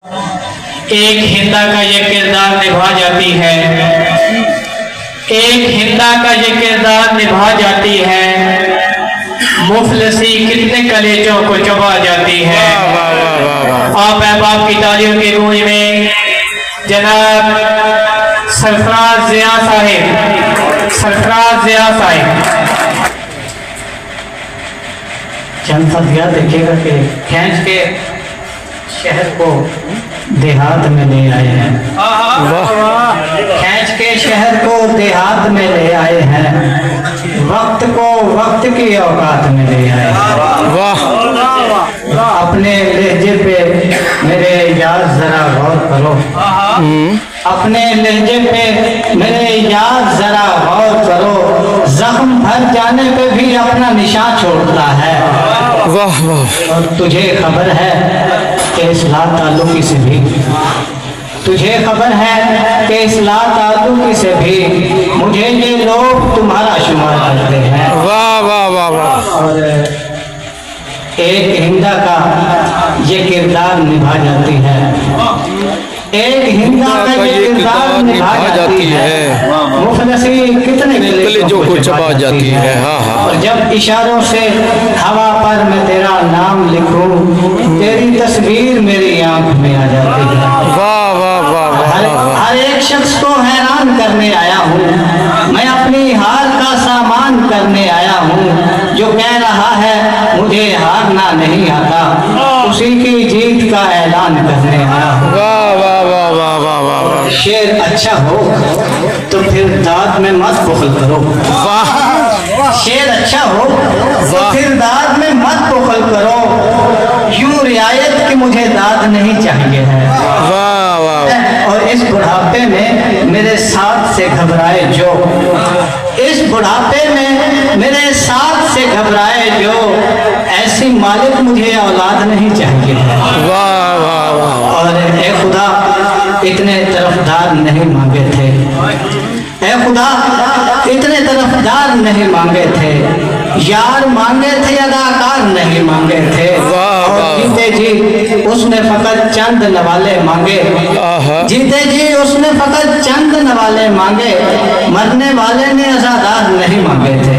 ایک ہندا کا یہ کردار نبھا جاتی ہے، ایک ہندا کا یہ کردار نبھا جاتی ہے، مفلسی کتنے کلیجوں کو چبا جاتی ہے۔ آپ احباب کی تالیوں کی گونج میں جناب سرفراز ضیاء صاحب چند فضیات دیکھیے گا کہ کھینچ کے شہر کو دیہات میں لے آئے ہیں، کھینچ کے شہر کو دیہات میں لے آئے ہیں، وقت کو وقت کی اوقات میں لے آئے ہیں۔ اپنے لہجے پہ میرے یار ذرا غور کرو، اپنے لہجے پہ میرے یار ذرا غور کرو، زخم بھر جانے پہ بھی اپنا نشان چھوڑتا ہے۔ اور تجھے خبر ہے کہ اصلاح تعلقی سے بھی، تجھے خبر ہے کہ اصلاح تعلقی سے بھی مجھے یہ لوگ تمہارا شمار کرتے ہیں۔ اور ایک ہندا کا یہ کردار نبھا جاتی ہے، ایک ہندا کا یہ کردار نبھا جاتی ہے، مفلسی کتنے کلیجوں کو چبا جاتی ہے۔ اور جب اشاروں سے ہوا پر میں تیرا نام لکھوں، تیری تصویر میری آنکھ میں آ جاتی ہے۔ ہر ایک شخص کو حیران کرنے آیا ہوں، میں اپنی ہار کا سامان کرنے آیا ہوں، جو کہہ رہا ہے مجھے ہارنا نہیں آتا، اسی کی جیت کا اعلان کرنے آیا ہوں۔ شعر اچھا ہو تو پھر داد میں مت بخل کرو، شعر اچھا ہو تو پھر داد میں مت بخل کرو، یوں رعایت کی مجھے داد نہیں چاہیے ہے۔ اور اس بڑھاپے میں میرے ساتھ سے گھبرائے جو، اس بڑھاپے میں میرے ساتھ سے گھبرائے جو، ایسی مالک مجھے اولاد نہیں چاہیے ہے۔ اور اے خدا اتنے طرفدار نہیں مانگے تھے، اے خدا اتنے طرفدار نہیں مانگے تھے، یار مانگے تھے اداکار نہیں مانگے تھے، اور جیتے جی اس نے فقط چند نوالے مانگے، جیتے جی اس نے فقط چند نوالے مانگے، مرنے والے نے عزادار نہیں مانگے تھے۔